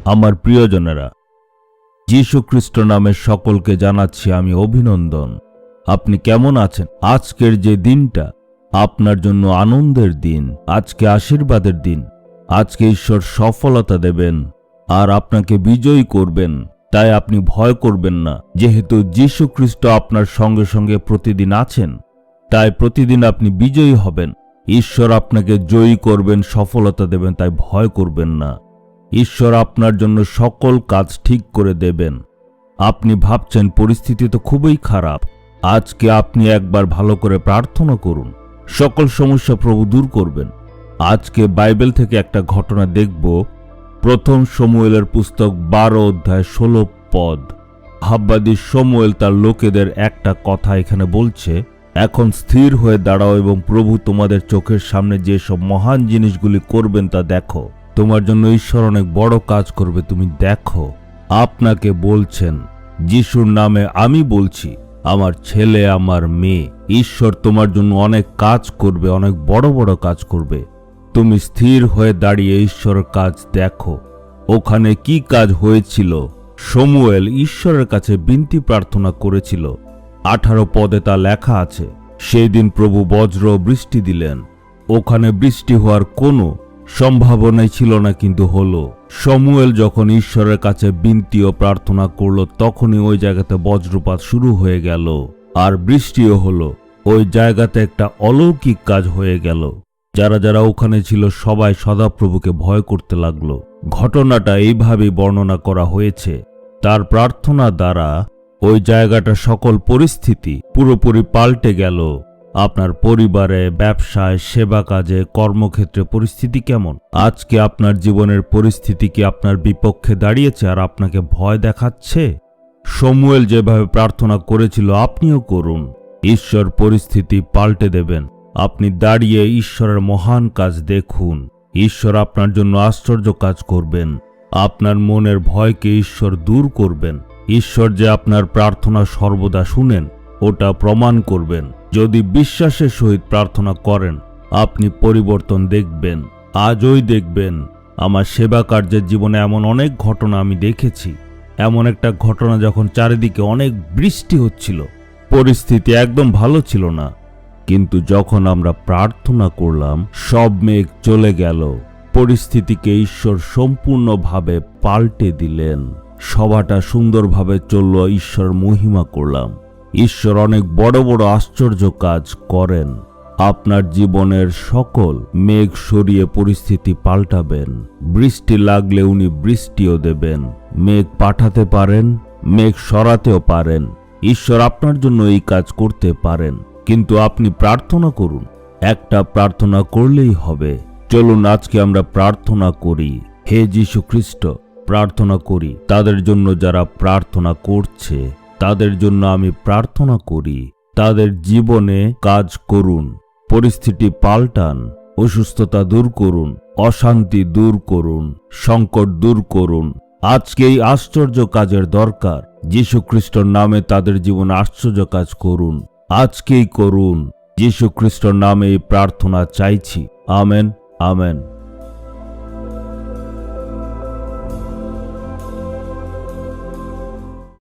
আমার প্রিয়জনেরা, যীশু খ্রিস্ট নামে সকলকে জানাচ্ছি আমি অভিনন্দন। আপনি কেমন আছেন? আজকের যে দিনটা আপনার জন্য আনন্দের দিন, আজকে আশীর্বাদের দিন। আজকে ঈশ্বর সফলতা দেবেন আর আপনাকে বিজয়ী করবেন। তাই আপনি ভয় করবেন না, যেহেতু যীশু খ্রিস্ট আপনার সঙ্গে সঙ্গে প্রতিদিন আছেন। তাই প্রতিদিন আপনি বিজয়ী হবেন। ঈশ্বর আপনাকে জয়ী করবেন, সফলতা দেবেন, তাই ভয় করবেন না। ঈশ্বর আপনার জন্য সকল কাজ ঠিক করে দেবেন। আপনি ভাবছেন পরিস্থিতি তো খুবই খারাপ। আজকে আপনি একবার ভালো করে প্রার্থনা করুন, সকল সমস্যা প্রভু দূর করবেন। আজকে বাইবেল থেকে একটা ঘটনা দেখব। প্রথম শমূয়েলের পুস্তক 12 অধ্যায় 16 পদ। হাব্বাদী শমূয়েল তার লোকেদের একটা কথা এখানে বলছে, এখন স্থির হয়ে দাঁড়াও এবং প্রভু তোমাদের চোখের সামনে যে সব মহান জিনিসগুলি করবেন তা দেখো। তোমার জন্য ঈশ্বর অনেক বড় কাজ করবে, তুমি দেখো। আপনাকে বলছেন, যিশুর নামে আমি বলছি, আমার ছেলে, আমার মেয়ে, ঈশ্বর তোমার জন্য অনেক কাজ করবে, অনেক বড় বড় কাজ করবে। তুমি স্থির হয়ে দাঁড়িয়ে ঈশ্বরের কাজ দেখো। ওখানে কি কাজ হয়েছিল? শমূয়েল ঈশ্বরের কাছে বিনতি প্রার্থনা করেছিল। 18 পদে তা লেখা আছে, সেই দিন প্রভু বজ্র বৃষ্টি দিলেন। ওখানে বৃষ্টি হওয়ার কোনো সম্ভাবনাই ছিল না, কিন্তু হলো। শমূয়েল যখন ঈশ্বরের কাছে বিনতি ও প্রার্থনা করল, তখনই ওই জায়গাতে বজ্রপাত শুরু হয়ে গেল আর বৃষ্টিও হলো। ওই জায়গাতে একটা অলৌকিক কাজ হয়ে গেল। যারা যারা ওখানে ছিল সবাই সদাপ্রভুকে ভয় করতে লাগলো। ঘটনাটা এইভাবেই বর্ণনা করা হয়েছে, তার প্রার্থনা দ্বারা ওই জায়গাটা সকল পরিস্থিতি পুরোপুরি পাল্টে গেল। আপনার পরিবারে, ব্যবসায়, সেবা কাজে, কর্মক্ষেত্রে পরিস্থিতি কেমন? আজকে আপনার জীবনের পরিস্থিতি কি আপনার বিপক্ষে দাঁড়িয়েছে আর আপনাকে ভয় দেখাচ্ছে? শমূয়েল যেভাবে প্রার্থনা করেছিল আপনিও করুন, ঈশ্বর পরিস্থিতি পাল্টে দেবেন। আপনি দাঁড়িয়ে ঈশ্বরের মহান কাজ দেখুন। ঈশ্বর আপনার জন্য আশ্চর্য কাজ করবেন। আপনার মনের ভয়কে ঈশ্বর দূর করবেন। ঈশ্বর যে আপনার প্রার্থনা সর্বদা শুনেন, ওটা প্রমাণ করবেন। যদি বিশ্বাসের সহিত প্রার্থনা করেন, আপনি পরিবর্তন দেখবেন। আজই দেখবেন। আমার সেবা কার্যের জীবনে এমন অনেক ঘটনা আমি দেখেছি। এমন একটা ঘটনা যখন চারিদিকে অনেক বৃষ্টি হচ্ছিল, পরিস্থিতি একদম ভালো ছিল না, কিন্তু যখন আমরা প্রার্থনা করলাম, সব মেঘ চলে গেল। পরিস্থিতিকে ঈশ্বর সম্পূর্ণভাবে পাল্টে দিলেন। সভাটা সুন্দরভাবে চলল, ঈশ্বর মহিমা করলাম। ঈশ্বর অনেক বড় বড় আশ্চর্য কাজ করেন। আপনার জীবনের সকল মেঘ সরিয়ে পরিস্থিতি পাল্টাবেন। বৃষ্টি লাগলে উনি বৃষ্টিও দেবেন। মেঘ পাঠাতে পারেন, মেঘ সরাতেও পারেন। ঈশ্বর আপনার জন্য এই কাজ করতে পারেন, কিন্তু আপনি প্রার্থনা করুন। একটা প্রার্থনা করলেই হবে। চলুন আজকে আমরা প্রার্থনা করি। হে যীশু খ্রিস্ট, প্রার্থনা করি তাদের জন্য যারা প্রার্থনা করছে। তাদের জন্য আমি প্রার্থনা করি, তাদের জীবনে কাজ করুন, পরিস্থিতি পাল্টান, অসুস্থতা দূর করুন, অশান্তি দূর করুন, সংকট দূর করুন। আজকেই আশ্চর্য কাজের দরকার। যীশু খ্রিস্টর নামে তাদের জীবনে আশ্চর্য কাজ করুন, আজকেই করুন। যীশু খ্রিস্টর নামে এই প্রার্থনা চাইছি। Amen, amen.